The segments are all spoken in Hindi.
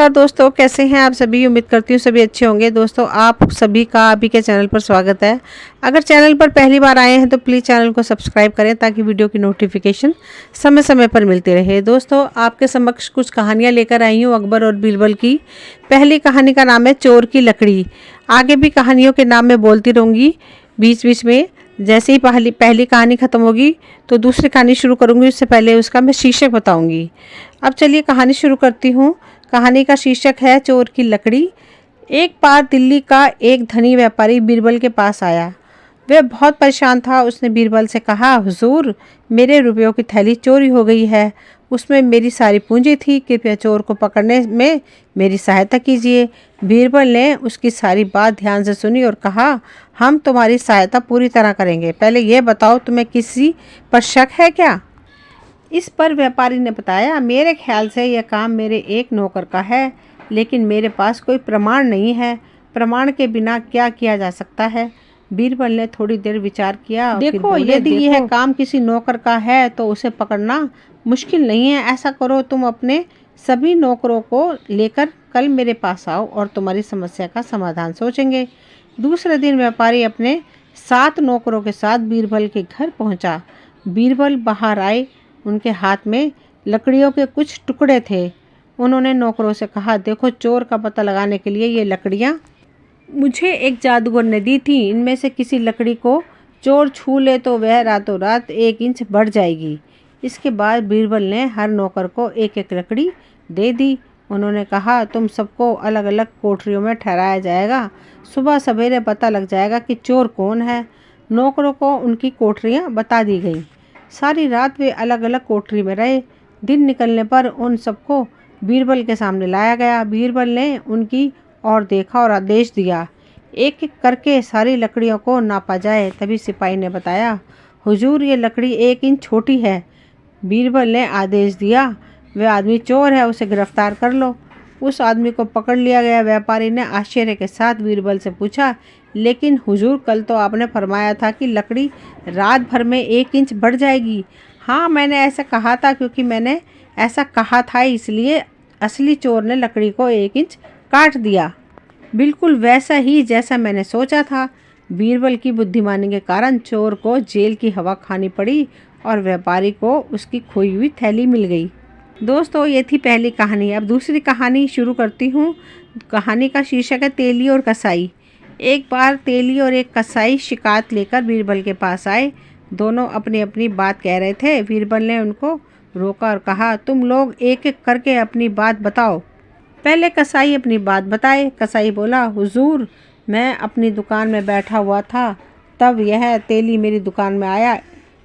नमस्कार दोस्तों, कैसे हैं आप सभी। उम्मीद करती हूँ सभी अच्छे होंगे। दोस्तों, आप सभी का अभी के चैनल पर स्वागत है। अगर चैनल पर पहली बार आए हैं तो प्लीज़ चैनल को सब्सक्राइब करें ताकि वीडियो की नोटिफिकेशन समय समय पर मिलती रहे। दोस्तों, आपके समक्ष कुछ कहानियाँ लेकर आई हूँ अकबर और बीरबल की। पहली कहानी का नाम है चोर की लकड़ी। आगे भी कहानियों के नाम मैं बोलती रहूँगी बीच बीच में। जैसे ही पहली कहानी ख़त्म होगी तो दूसरी कहानी शुरू करूँगी। उससे पहले उसका मैं शीर्षक बताऊँगी। अब चलिए कहानी शुरू करती हूँ। कहानी का शीर्षक है चोर की लकड़ी। एक बार दिल्ली का एक धनी व्यापारी बीरबल के पास आया। वह बहुत परेशान था। उसने बीरबल से कहा, हुजूर, मेरे रुपयों की थैली चोरी हो गई है। उसमें मेरी सारी पूंजी थी। कृपया चोर को पकड़ने में मेरी सहायता कीजिए। बीरबल ने उसकी सारी बात ध्यान से सुनी और कहा, हम तुम्हारी सहायता पूरी तरह करेंगे। पहले यह बताओ, तुम्हें किसी पर शक है क्या? इस पर व्यापारी ने बताया, मेरे ख्याल से यह काम मेरे एक नौकर का है, लेकिन मेरे पास कोई प्रमाण नहीं है। प्रमाण के बिना क्या किया जा सकता है? बीरबल ने थोड़ी देर विचार किया। देखो, यदि यह काम किसी नौकर का है तो उसे पकड़ना मुश्किल नहीं है। ऐसा करो, तुम अपने सभी नौकरों को लेकर कल मेरे पास आओ और तुम्हारी समस्या का समाधान सोचेंगे। दूसरे दिन व्यापारी अपने 7 नौकरों के साथ बीरबल के घर पहुंचा। बीरबल बाहर आए। उनके हाथ में लकड़ियों के कुछ टुकड़े थे। उन्होंने नौकरों से कहा, देखो, चोर का पता लगाने के लिए ये लकड़ियाँ मुझे एक जादूगर ने दी थी। इनमें से किसी लकड़ी को चोर छू ले तो वह रातों रात 1 इंच बढ़ जाएगी। इसके बाद बीरबल ने हर नौकर को एक एक लकड़ी दे दी। उन्होंने कहा, तुम सबको अलग अलग कोठरियों में ठहराया जाएगा। सुबह सवेरे पता लग जाएगा कि चोर कौन है। नौकरों को उनकी कोठरियाँ बता दी गईं। सारी रात वे अलग अलग कोठरी में रहे। दिन निकलने पर उन सबको बीरबल के सामने लाया गया। बीरबल ने उनकी ओर देखा और आदेश दिया, एक एक करके सारी लकड़ियों को नापा जाए। तभी सिपाही ने बताया, हुजूर, ये लकड़ी 1 इंच छोटी है। बीरबल ने आदेश दिया, वह आदमी चोर है, उसे गिरफ्तार कर लो। उस आदमी को पकड़ लिया गया। व्यापारी ने आश्चर्य के साथ बीरबल से पूछा, लेकिन हुजूर, कल तो आपने फरमाया था कि लकड़ी रात भर में 1 इंच बढ़ जाएगी। हाँ, मैंने ऐसा कहा था, क्योंकि मैंने ऐसा कहा था इसलिए असली चोर ने लकड़ी को 1 इंच काट दिया। बिल्कुल वैसा ही जैसा मैंने सोचा था। बीरबल की बुद्धिमानी के कारण चोर को जेल की हवा खानी पड़ी और व्यापारी को उसकी खोई हुई थैली मिल गई। दोस्तों, ये थी पहली कहानी। अब दूसरी कहानी शुरू करती हूँ। कहानी का शीर्षक है तेली और कसाई। एक बार तेली और एक कसाई शिकायत लेकर बीरबल के पास आए। दोनों अपनी अपनी बात कह रहे थे। बीरबल ने उनको रोका और कहा, तुम लोग एक एक करके अपनी बात बताओ। पहले कसाई अपनी बात बताए। कसाई बोला, हुजूर, मैं अपनी दुकान में बैठा हुआ था, तब यह तेली मेरी दुकान में आया।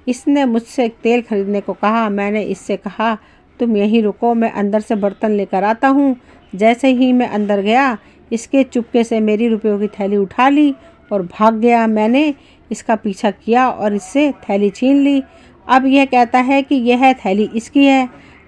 इसने मुझसे तेल खरीदने को कहा। मैंने इससे कहा, तुम यहीं रुको, मैं अंदर से बर्तन लेकर आता हूँ। जैसे ही मैं अंदर गया, इसके चुपके से मेरी रुपयों की थैली उठा ली और भाग गया। मैंने इसका पीछा किया और इससे थैली छीन ली। अब यह कहता है कि यह थैली इसकी है।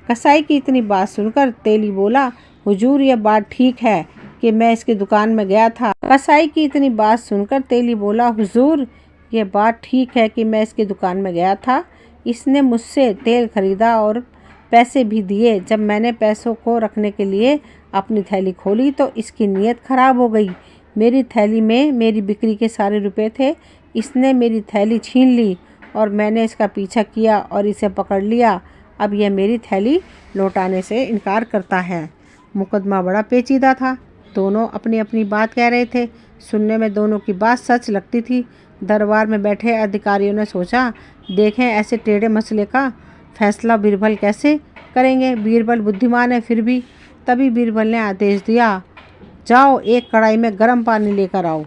कसाई की इतनी बात सुनकर तेली बोला, हुजूर, यह बात ठीक है कि मैं इसकी दुकान में गया था। कसाई की इतनी बात सुनकर तेली बोला, हुजूर, यह बात ठीक है कि मैं इसकी दुकान में गया था। इसने मुझसे तेल खरीदा और पैसे भी दिए। जब मैंने पैसों को रखने के लिए अपनी थैली खोली तो इसकी नीयत खराब हो गई। मेरी थैली में मेरी बिक्री के सारे रुपए थे। इसने मेरी थैली छीन ली और मैंने इसका पीछा किया और इसे पकड़ लिया। अब यह मेरी थैली लौटाने से इनकार करता है। मुकदमा बड़ा पेचीदा था। दोनों अपनी अपनी बात कह रहे थे। सुनने में दोनों की बात सच लगती थी। दरबार में बैठे अधिकारियों ने सोचा, देखें ऐसे टेढ़े मसले का फैसला बीरबल कैसे करेंगे। बीरबल बुद्धिमान है फिर भी। तभी बीरबल ने आदेश दिया, जाओ, एक कढ़ाई में गर्म पानी लेकर आओ।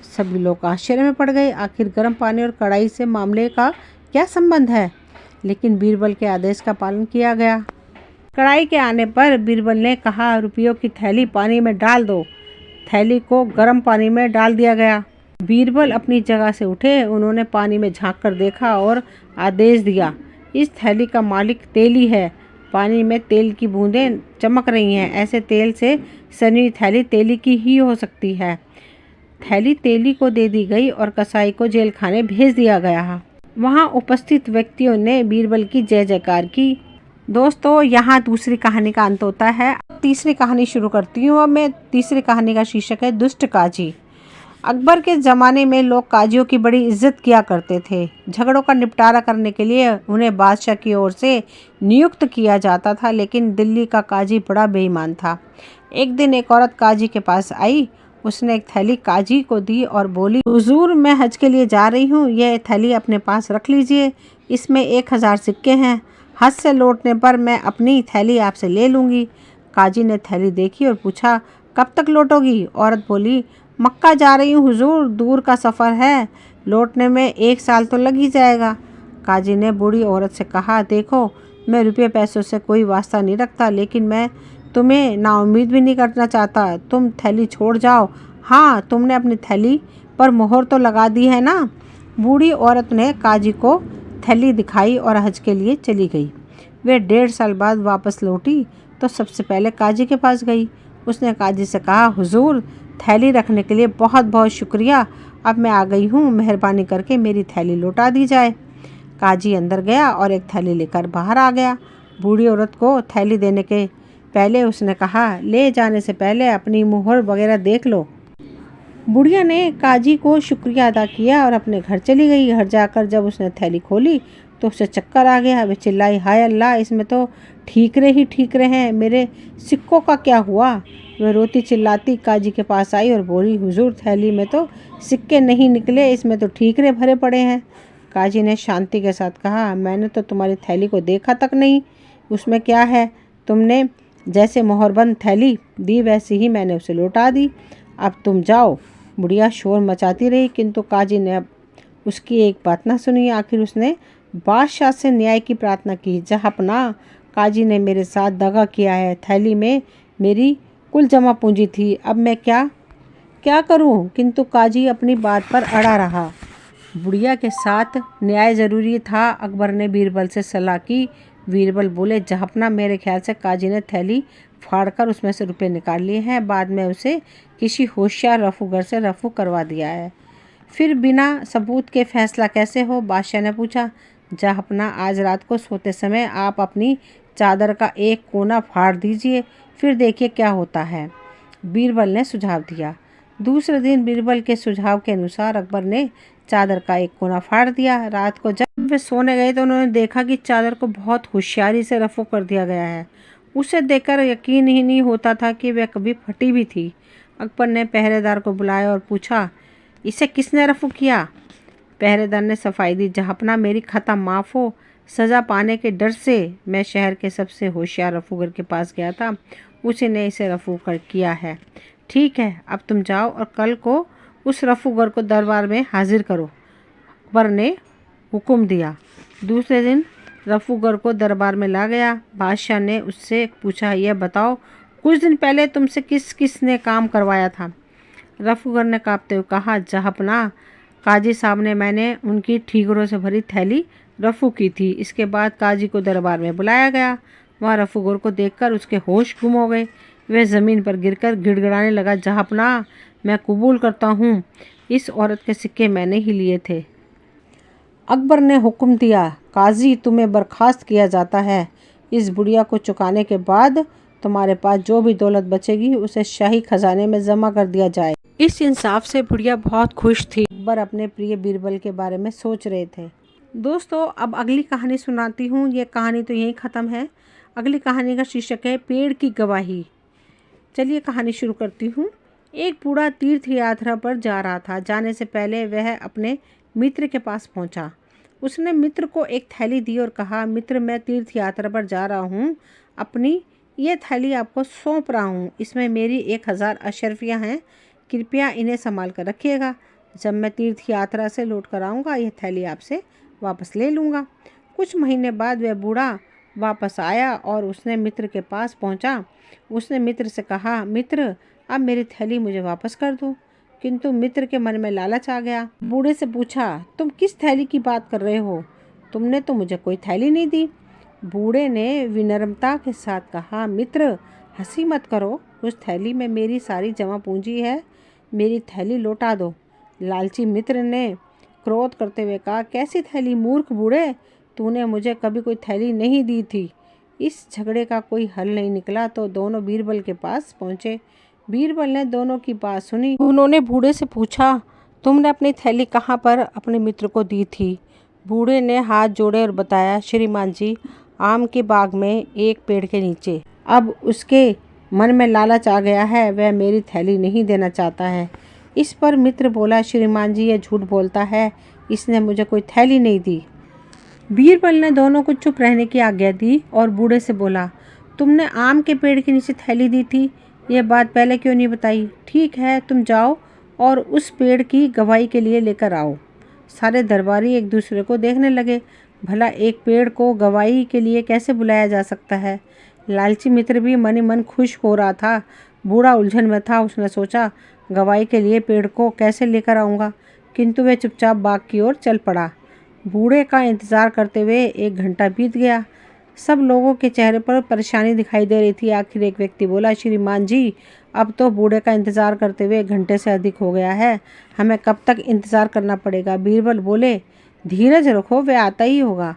सभी लोग आश्चर्य में पड़ गए। आखिर गर्म पानी और कढ़ाई से मामले का क्या संबंध है? लेकिन बीरबल के आदेश का पालन किया गया। कढ़ाई के आने पर बीरबल ने कहा, रुपयों की थैली पानी में डाल दो। थैली को गर्म पानी में डाल दिया गया। बीरबल अपनी जगह से उठे। उन्होंने पानी में झांक कर देखा और आदेश दिया, इस थैली का मालिक तेली है। पानी में तेल की बूंदें चमक रही हैं। ऐसे तेल से सनी थैली तेली की ही हो सकती है। थैली तेली को दे दी गई और कसाई को जेल खाने भेज दिया गया। वहां उपस्थित व्यक्तियों ने बीरबल की जय जयकार की। दोस्तों, यहाँ दूसरी कहानी का अंत होता है। तीसरी कहानी शुरू करती हूँ। अब मैं तीसरी कहानी का शीर्षक है दुष्ट काजी। अकबर के ज़माने में लोग काजियों की बड़ी इज्जत किया करते थे। झगड़ों का निपटारा करने के लिए उन्हें बादशाह की ओर से नियुक्त किया जाता था, लेकिन दिल्ली का काजी बड़ा बेईमान था। एक दिन एक औरत काजी के पास आई। उसने एक थैली काजी को दी और बोली, हुजूर, मैं हज के लिए जा रही हूँ, यह थैली अपने पास रख लीजिए, इसमें 1000 सिक्के हैं। हज से लौटने पर मैं अपनी थैली आपसे ले लूँगी। काजी ने थैली देखी और पूछा, कब तक लौटोगी? औरत बोली, मक्का जा रही हूँ हुजूर, दूर का सफ़र है, लौटने में 1 साल तो लग ही जाएगा। काजी ने बूढ़ी औरत से कहा, देखो, मैं रुपये पैसों से कोई वास्ता नहीं रखता, लेकिन मैं तुम्हें नाउम्मीद भी नहीं करना चाहता। तुम थैली छोड़ जाओ। हाँ, तुमने अपनी थैली पर मोहर तो लगा दी है ना? बूढ़ी औरत ने काजी को थैली दिखाई और हज के लिए चली गई। वे 1.5 साल बाद वापस लौटी तो सबसे पहले काजी के पास गई। उसने काजी से कहा, हुजूर, थैली रखने के लिए बहुत बहुत शुक्रिया। अब मैं आ गई हूँ, मेहरबानी करके मेरी थैली लौटा दी जाए। काजी अंदर गया और एक थैली लेकर बाहर आ गया। बूढ़ी औरत को थैली देने के पहले उसने कहा, ले जाने से पहले अपनी मुहर वगैरह देख लो। बुढ़िया ने काजी को शुक्रिया अदा किया और अपने घर चली गई। घर जाकर जब उसने थैली खोली तो उसे चक्कर आ गया। वे चिल्लाई, हाय अल्लाह, इसमें तो ठीकरे ही ठीकरे हैं, मेरे सिक्कों का क्या हुआ? वह रोती चिल्लाती काजी के पास आई और बोली, हुजूर, थैली में तो सिक्के नहीं निकले, इसमें तो ठीकरे भरे पड़े हैं। काजी ने शांति के साथ कहा, मैंने तो तुम्हारी थैली को देखा तक नहीं, उसमें क्या है? तुमने जैसे मोहरबंद थैली दी वैसे ही मैंने उसे लौटा दी। अब तुम जाओ। बुढ़िया शोर मचाती रही, किंतु काजी ने अब उसकी एक बात ना सुनी। आखिर उसने बादशाह से न्याय की प्रार्थना की। जहाँपनाह, काजी ने मेरे साथ दगा किया है। थैली में मेरी कुल जमा पूंजी थी, अब मैं क्या करूं? किंतु काजी अपनी बात पर अड़ा रहा। बुढ़िया के साथ न्याय ज़रूरी था। अकबर ने बीरबल से सलाह की। बीरबल बोले, जहाँपनाह, मेरे ख्याल से काजी ने थैली फाड़कर उसमें से रुपए निकाल लिए हैं, बाद में उसे किसी होशियार रफूगर से रफू करवा दिया है। फिर बिना सबूत के फैसला कैसे हो? बादशाह ने पूछा। जहाँपनाह, आज रात को सोते समय आप अपनी चादर का एक कोना फाड़ दीजिए, फिर देखिए क्या होता है, बीरबल ने सुझाव दिया। दूसरे दिन बीरबल के सुझाव के अनुसार अकबर ने चादर का एक कोना फाड़ दिया। रात को जब वे सोने गए तो उन्होंने देखा कि चादर को बहुत होशियारी से रफू कर दिया गया है। उसे देखकर यकीन ही नहीं होता था कि वह कभी फटी भी थी। अकबर ने पहरेदार को बुलाया और पूछा, इसे किसने रफू किया? पहरेदार ने सफाई दी, जहाँपनाह, मेरी खता माफ़ हो, सज़ा पाने के डर से मैं शहर के सबसे होशियार रफूगर के पास गया था, उसी ने इसे रफू कर किया है। ठीक है, अब तुम जाओ और कल को उस रफूगर को दरबार में हाजिर करो, अकबर ने हुक्म दिया। दूसरे दिन रफूगर को दरबार में ला गया। बादशाह ने उससे पूछा, यह बताओ, कुछ दिन पहले तुमसे किस ने काम करवाया था? रफूगर ने कांपते हुए कहा, जहाँपनाह, काजी साहब ने, मैंने उनकी ठीकरों से भरी थैली रफू की थी। इसके बाद काजी को दरबार में बुलाया गया। वहाँ रफूगर को देखकर उसके होश गुम हो गए। वह ज़मीन पर गिरकर गिड़गिड़ाने लगा, जहाँपनाह, मैं कबूल करता हूँ, इस औरत के सिक्के मैंने ही लिए थे। अकबर ने हुक्म दिया, काजी, तुम्हें बर्खास्त किया जाता है। इस बुढ़िया को चुकाने के बाद तुम्हारे पास जो भी दौलत बचेगी उसे शाही खजाने में जमा कर दिया जाए। इस इंसाफ से बुढ़िया बहुत खुश थी। अकबर अपने प्रिय बीरबल के बारे में सोच रहे थे। दोस्तों, अब अगली कहानी सुनाती हूँ। ये कहानी तो यहीं ख़त्म है। अगली कहानी का शीर्षक है पेड़ की गवाही। चलिए कहानी शुरू करती हूँ। एक बूढ़ा तीर्थ यात्रा पर जा रहा था। जाने से पहले वह अपने मित्र के पास पहुँचा। उसने मित्र को एक थैली दी और कहा, मित्र, मैं तीर्थ यात्रा पर जा रहा हूँ, अपनी ये थैली आपको सौंप रहा हूँ। इसमें मेरी 1000 अशरफियाँ हैं, कृपया इन्हें संभाल कर रखिएगा। जब मैं तीर्थ यात्रा से लौट कर आऊँगा, यह थैली आपसे वापस ले लूँगा। कुछ महीने बाद वह बूढ़ा वापस आया और उसने मित्र के पास पहुँचा। उसने मित्र से कहा, मित्र, अब मेरी थैली मुझे वापस कर दो। किंतु मित्र के मन में लालच आ गया। बूढ़े से पूछा, तुम किस थैली की बात कर रहे हो? तुमने तो मुझे कोई थैली नहीं दी। बूढ़े ने विनम्रता के साथ कहा, मित्र, हंसी मत करो, उस थैली में मेरी सारी जमा पूंजी है, मेरी थैली लौटा दो। लालची मित्र ने क्रोध करते हुए कहा, कैसी थैली? मूर्ख बूढ़े, तूने मुझे कभी कोई थैली नहीं दी थी। इस झगड़े का कोई हल नहीं निकला तो दोनों बीरबल के पास पहुँचे। बीरबल ने दोनों की बात सुनी। उन्होंने बूढ़े से पूछा, तुमने अपनी थैली कहाँ पर अपने मित्र को दी थी? बूढ़े ने हाथ जोड़े और बताया, श्रीमान जी, आम के बाग में एक पेड़ के नीचे। अब उसके मन में लालच आ गया है, वह मेरी थैली नहीं देना चाहता है। इस पर मित्र बोला, श्रीमान जी, यह झूठ बोलता है, इसने मुझे कोई थैली नहीं दी। बीरबल ने दोनों को चुप रहने की आज्ञा दी और बूढ़े से बोला, तुमने आम के पेड़ के नीचे थैली दी थी, यह बात पहले क्यों नहीं बताई? ठीक है, तुम जाओ और उस पेड़ की गवाही के लिए लेकर आओ। सारे दरबारी एक दूसरे को देखने लगे। भला एक पेड़ को गवाही के लिए कैसे बुलाया जा सकता है? लालची मित्र भी मन ही मन खुश हो रहा था। बूढ़ा उलझन में था। उसने सोचा, गवाही के लिए पेड़ को कैसे लेकर आऊँगा, किंतु वह चुपचाप बाग की ओर चल पड़ा। बूढ़े का इंतज़ार करते हुए 1 घंटा बीत गया। सब लोगों के चेहरे पर परेशानी दिखाई दे रही थी। आखिर एक व्यक्ति बोला, श्रीमान जी, अब तो बूढ़े का इंतज़ार करते हुए 1 घंटे से अधिक हो गया है, हमें कब तक इंतज़ार करना पड़ेगा? बीरबल बोले, धीरज रखो, वह आता ही होगा।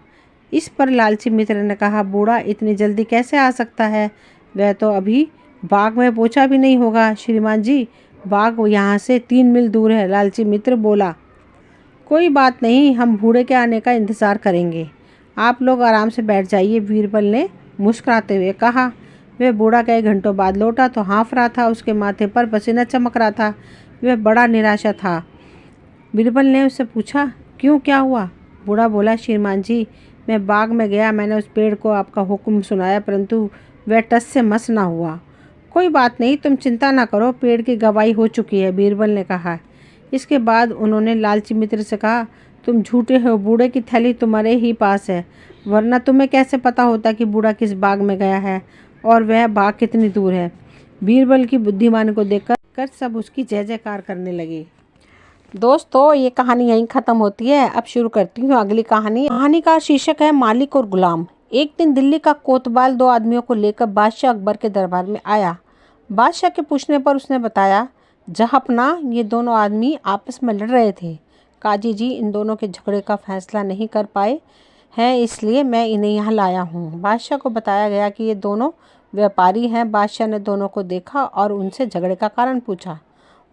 इस पर लालची मित्र ने कहा, बूढ़ा इतनी जल्दी कैसे आ सकता है? वह तो अभी बाग में पहुंचा भी नहीं होगा। श्रीमान जी, बाग यहाँ से 3 मील दूर है। लालची मित्र बोला, कोई बात नहीं, हम बूढ़े के आने का इंतज़ार करेंगे, आप लोग आराम से बैठ जाइए। बीरबल ने मुस्कुराते हुए कहा। वह बूढ़ा कई घंटों बाद लौटा तो हाँफ रहा था। उसके माथे पर पसीना चमक रहा था। वह बड़ा निराशा था। बीरबल ने उससे पूछा, क्यों, क्या हुआ? बूढ़ा बोला, श्रीमान जी, मैं बाग में गया, मैंने उस पेड़ को आपका हुक्म सुनाया, परंतु वह टस से मस ना हुआ। कोई बात नहीं, तुम चिंता ना करो, पेड़ की गवाही हो चुकी है, बीरबल ने कहा। इसके बाद उन्होंने लालची मित्र से कहा, तुम झूठे हो, बूढ़े की थैली तुम्हारे ही पास है, वरना तुम्हें कैसे पता होता कि बूढ़ा किस बाग में गया है और वह बाग कितनी दूर है? बीरबल की बुद्धिमानी को देखकर सब उसकी जय जयकार करने लगे। दोस्तों, ये कहानी यहीं ख़त्म होती है। अब शुरू करती हूँ अगली कहानी। कहानी का शीर्षक है मालिक और गुलाम। एक दिन दिल्ली का कोतवाल 2 आदमियों को लेकर बादशाह अकबर के दरबार में आया। बादशाह के पूछने पर उसने बताया, जहाँपना, ये दोनों आदमी आपस में लड़ रहे थे। काजी जी इन दोनों के झगड़े का फैसला नहीं कर पाए हैं, इसलिए मैं इन्हें यहाँ लाया हूँ। बादशाह को बताया गया कि ये दोनों व्यापारी हैं। बादशाह ने दोनों को देखा और उनसे झगड़े का कारण पूछा।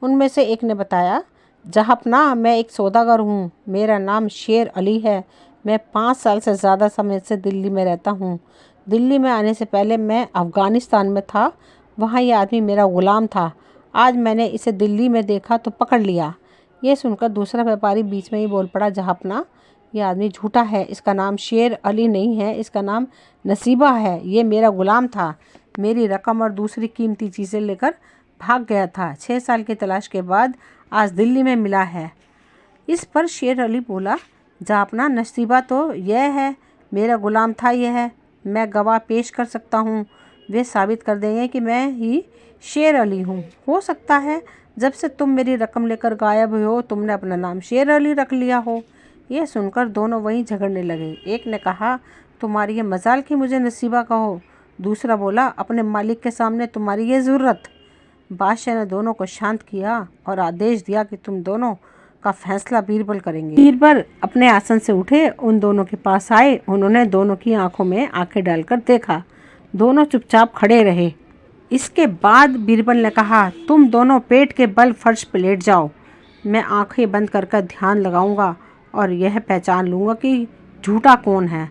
उनमें से एक ने बताया, जहाँपना, मैं एक सौदागर हूँ, मेरा नाम शेर अली है, मैं 5 साल से ज़्यादा समय से दिल्ली में रहता हूँ। दिल्ली में आने से पहले मैं अफ़गानिस्तान में था, वहाँ ये आदमी मेरा ग़ुलाम था। आज मैंने इसे दिल्ली में देखा तो पकड़ लिया। ये सुनकर दूसरा व्यापारी बीच में ही बोल पड़ा, जहाँपना, ये आदमी झूठा है, इसका नाम शेर अली नहीं है, इसका नाम नसीबा है, ये मेरा ग़ुलाम था, मेरी रकम और दूसरी कीमती चीज़ें लेकर भाग गया था। 6 साल की तलाश के बाद आज दिल्ली में मिला है। इस पर शेर अली बोला, जहाँपना, नसीबा तो यह है, मेरा ग़ुलाम था यह है, मैं गवाह पेश कर सकता हूँ, वे साबित कर देंगे कि मैं ही शेर अली हूँ। हो सकता है जब से तुम मेरी रकम लेकर गायब हुए हो, तुमने अपना नाम शेर अली रख लिया हो। यह सुनकर दोनों वहीं झगड़ने लगे। एक ने कहा, तुम्हारी ये मजाल कि मुझे नसीबा कहो। दूसरा बोला, अपने मालिक के सामने तुम्हारी ये ज़रूरत। बादशाह ने दोनों को शांत किया और आदेश दिया कि तुम दोनों का फैसला बीरबल करेंगे। बीरबल अपने आसन से उठे, उन दोनों के पास आए। उन्होंने दोनों की आंखों में आंखें डालकर देखा। दोनों चुपचाप खड़े रहे। इसके बाद बीरबल ने कहा, तुम दोनों पेट के बल फर्श पर लेट जाओ, मैं आंखें बंद कर ध्यान लगाऊंगा और यह पहचान लूँगा कि झूठा कौन है।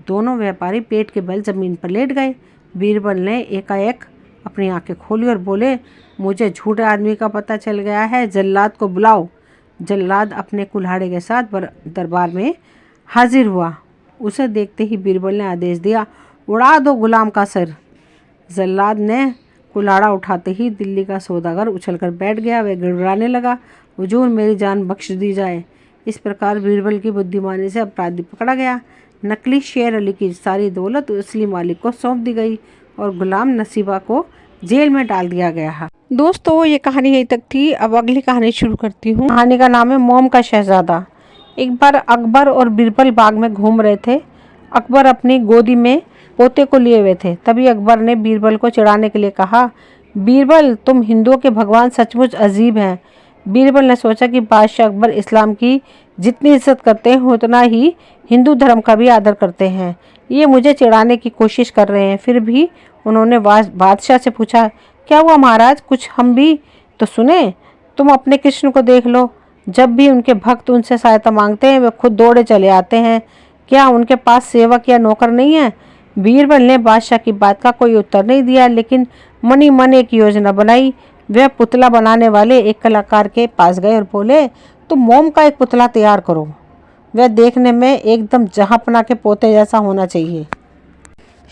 दोनों व्यापारी पेट के बल ज़मीन पर लेट गए। बीरबल ने एकाएक अपनी आंखें खोली और बोले, मुझे झूठे आदमी का पता चल गया है, जल्लाद को बुलाओ। जल्लाद अपने कुल्हाड़े के साथ दरबार में हाजिर हुआ। उसे देखते ही बीरबल ने आदेश दिया, उड़ा दो गुलाम का सर। जल्लाद ने कुल्हाड़ा उठाते ही दिल्ली का सौदागर उछलकर बैठ गया। वह गिड़गिड़ाने लगा, हुजूर, मेरी जान बख्श दी जाए। इस प्रकार बीरबल की बुद्धिमानी से अपराधी पकड़ा गया। नकली शेर अली की सारी दौलत असली मालिक को सौंप दी गई और गुलाम नसीबा को जेल में डाल दिया गया। दोस्तों, ये कहानी यहीं तक थी। अब अगली कहानी शुरू करती हूँ। कहानी का नाम है मोम का शहजादा। एक बार अकबर और बीरबल बाग में घूम रहे थे। अकबर अपनी गोदी में पोते को लिए हुए थे। तभी अकबर ने बीरबल को चिढ़ाने के लिए कहा, बीरबल, तुम हिंदुओं के भगवान सचमुच अजीब हैं। बीरबल ने सोचा कि बादशाह अकबर इस्लाम की जितनी इज्जत करते हैं उतना ही हिंदू धर्म का भी आदर करते हैं। ये मुझे चिढ़ाने की कोशिश कर रहे हैं। फिर भी उन्होंने बादशाह से पूछा, क्या हुआ महाराज, कुछ हम भी तो सुने। तुम अपने कृष्ण को देख लो, जब भी उनके भक्त उनसे सहायता मांगते हैं वे खुद दौड़े चले आते हैं। क्या उनके पास सेवक या नौकर नहीं है। बीरबल ने बादशाह की बात का कोई उत्तर नहीं दिया, लेकिन मन ही मन एक योजना बनाई। वह पुतला बनाने वाले एक कलाकार के पास गए और बोले, तुम मोम का एक पुतला तैयार करो। वह देखने में एकदम जहाँपना के पोते जैसा होना चाहिए।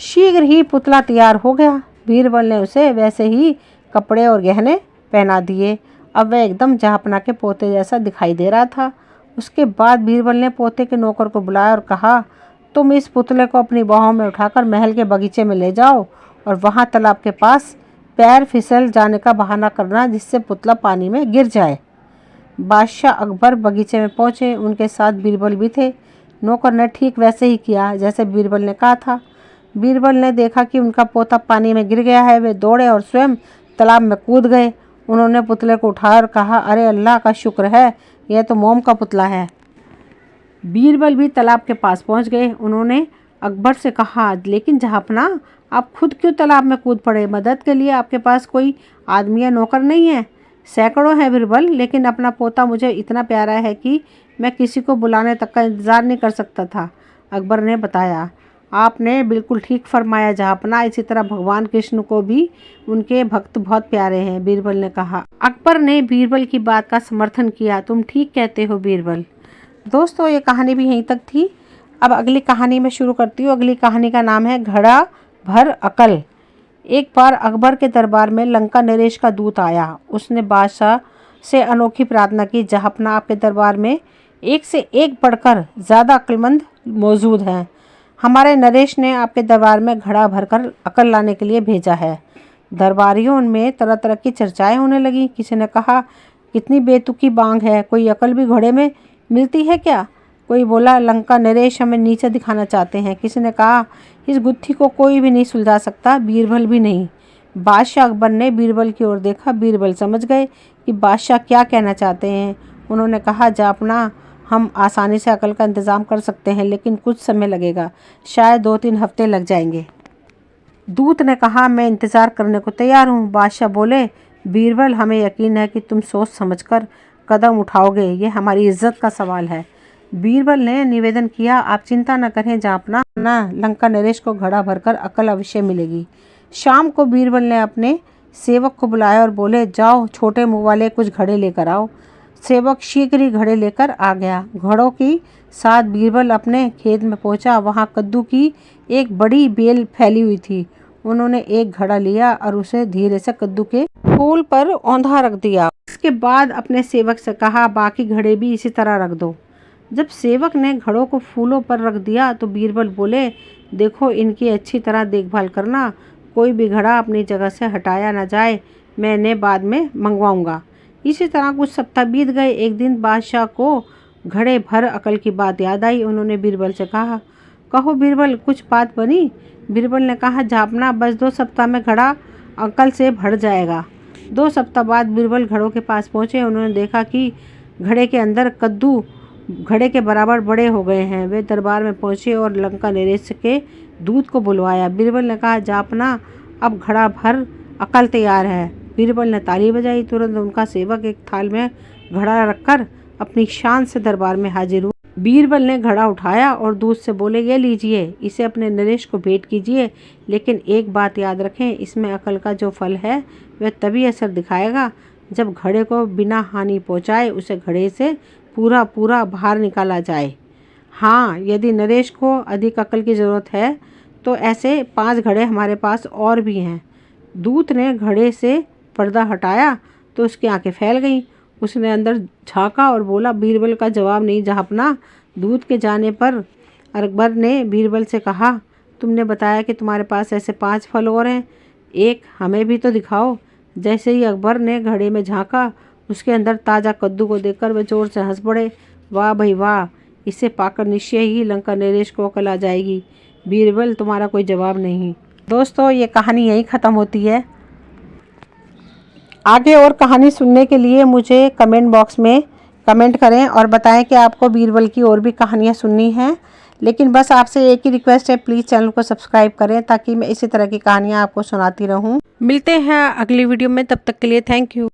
शीघ्र ही पुतला तैयार हो गया। बीरबल ने उसे वैसे ही कपड़े और गहने पहना दिए। अब वह एकदम जहाँपना के पोते जैसा दिखाई दे रहा था। उसके बाद बीरबल ने पोते के नौकर को बुलाया और कहा, तुम इस पुतले को अपनी बाहों में उठाकर महल के बगीचे में ले जाओ और वहाँ तालाब के पास पैर फिसल जाने का बहाना करना, जिससे पुतला पानी में गिर जाए। बादशाह अकबर बगीचे में पहुँचे। उनके साथ बीरबल भी थे। नौकर ने ठीक वैसे ही किया जैसे बीरबल ने कहा था। बीरबल ने देखा कि उनका पोता पानी में गिर गया है। वे दौड़े और स्वयं तालाब में कूद गए। उन्होंने पुतले को उठाया और कहा, अरे अल्लाह का शुक्र है, यह तो मोम का पुतला है। बीरबल भी तालाब के पास पहुंच गए। उन्होंने अकबर से कहा, लेकिन जहाँपना, आप खुद क्यों तालाब में कूद पड़े। मदद के लिए आपके पास कोई आदमी या नौकर नहीं है। सैकड़ों हैं बीरबल, लेकिन अपना पोता मुझे इतना प्यारा है कि मैं किसी को बुलाने तक का इंतज़ार नहीं कर सकता था। अकबर ने बताया, आपने बिल्कुल ठीक फरमाया जहाँपना, इसी तरह भगवान कृष्ण को भी उनके भक्त बहुत प्यारे हैं, बीरबल ने कहा। अकबर ने बीरबल की बात का समर्थन किया। तुम ठीक कहते हो बीरबल। दोस्तों, ये कहानी भी यहीं तक थी। अब अगली कहानी मैं शुरू करती हूँ। अगली कहानी का नाम है घड़ा भर अकल। एक बार अकबर के दरबार में लंका नरेश का दूत आया। उसने बादशाह से अनोखी प्रार्थना की, जहाँपना, आपके दरबार में एक से एक बढ़कर ज़्यादा अक्लमंद मौजूद हैं। हमारे नरेश ने आपके दरबार में घड़ा भरकर अकल लाने के लिए भेजा है। दरबारियों में तरह तरह की चर्चाएं होने लगी। किसी ने कहा, कितनी बेतुकी बांग है, कोई अकल भी घोड़े में मिलती है क्या। कोई बोला, लंका नरेश हमें नीचे दिखाना चाहते हैं। किसी ने कहा, इस गुत्थी को कोई भी नहीं सुलझा सकता, बीरबल भी नहीं। बादशाह अकबर ने बीरबल की ओर देखा। बीरबल समझ गए कि बादशाह क्या कहना चाहते हैं। उन्होंने कहा, जापना, हम आसानी से अकल का इंतज़ाम कर सकते हैं, लेकिन कुछ समय लगेगा, शायद 2-3 हफ्ते लग जाएंगे। दूत ने कहा, मैं इंतज़ार करने को तैयार हूँ। बादशाह बोले, बीरबल, हमें यकीन है कि तुम सोच समझकर कदम उठाओगे, ये हमारी इज्जत का सवाल है। बीरबल ने निवेदन किया, आप चिंता न करें जापना, लंका नरेश को घड़ा भरकर अकल अवश्य मिलेगी। शाम को बीरबल ने अपने सेवक को बुलाया और बोले, जाओ छोटे मुँह वाले कुछ घड़े लेकर आओ। सेवक शीघ्र ही घड़े लेकर आ गया। घड़ों की साथ बीरबल अपने खेत में पहुंचा। वहां कद्दू की एक बड़ी बेल फैली हुई थी। उन्होंने एक घड़ा लिया और उसे धीरे से कद्दू के फूल पर औंधा रख दिया। इसके बाद अपने सेवक से कहा, बाकी घड़े भी इसी तरह रख दो। जब सेवक ने घड़ों को फूलों पर रख दिया तो बीरबल बोले, देखो, इनकी अच्छी तरह देखभाल करना, कोई भी घड़ा अपनी जगह से हटाया ना जाए, मैं इन्हें बाद में मंगवाऊंगा। इसी तरह कुछ सप्ताह बीत गए। एक दिन बादशाह को घड़े भर अकल की बात याद आई। उन्होंने बीरबल से कहा, कहो बीरबल, कुछ बात बनी। बीरबल ने कहा, जापना, बस 2 सप्ताह में घड़ा अकल से भर जाएगा। 2 सप्ताह बाद बीरबल घड़ों के पास पहुँचे। उन्होंने देखा कि घड़े के अंदर कद्दू घड़े के बराबर बड़े हो गए हैं। वे दरबार में पहुँचे और लंका नरेश के दूत को बुलवाया। बीरबल ने कहा, जापना, अब घड़ा भर अकल तैयार है। बीरबल ने ताली बजाई। तुरंत उनका सेवक एक थाल में घड़ा रखकर अपनी शान से दरबार में हाजिर हुआ। बीरबल ने घड़ा उठाया और दूत से बोले, ये लीजिए, इसे अपने नरेश को भेंट कीजिए, लेकिन एक बात याद रखें, इसमें अकल का जो फल है वह तभी असर दिखाएगा जब घड़े को बिना हानि पहुँचाए उसे घड़े से पूरा बाहर निकाला जाए। हाँ, यदि नरेश को अधिक अकल की ज़रूरत है तो ऐसे 5 घड़े हमारे पास और भी हैं। दूत ने घड़े से पर्दा हटाया तो उसकी आंखें फैल गईं। उसने अंदर झांका और बोला, बीरबल का जवाब नहीं जहाँपना। दूत के जाने पर अकबर ने बीरबल से कहा, तुमने बताया कि तुम्हारे पास ऐसे 5 फल और हैं, एक हमें भी तो दिखाओ। जैसे ही अकबर ने घड़े में झांका, उसके अंदर ताज़ा कद्दू को देखकर वे जोर से हंस पड़े। वाह भाई वाह, इसे पाकर निश्चय ही लंका नरेश को अकल आ जाएगी। बीरबल, तुम्हारा कोई जवाब नहीं। दोस्तों, ये कहानी यहीं ख़त्म होती है। आगे और कहानी सुनने के लिए मुझे कमेंट बॉक्स में कमेंट करें और बताएं कि आपको बीरबल की और भी कहानियाँ सुननी हैं। लेकिन बस आपसे एक ही रिक्वेस्ट है, प्लीज़ चैनल को सब्सक्राइब करें ताकि मैं इसी तरह की कहानियाँ आपको सुनाती रहूँ। मिलते हैं अगली वीडियो में, तब तक के लिए थैंक यू।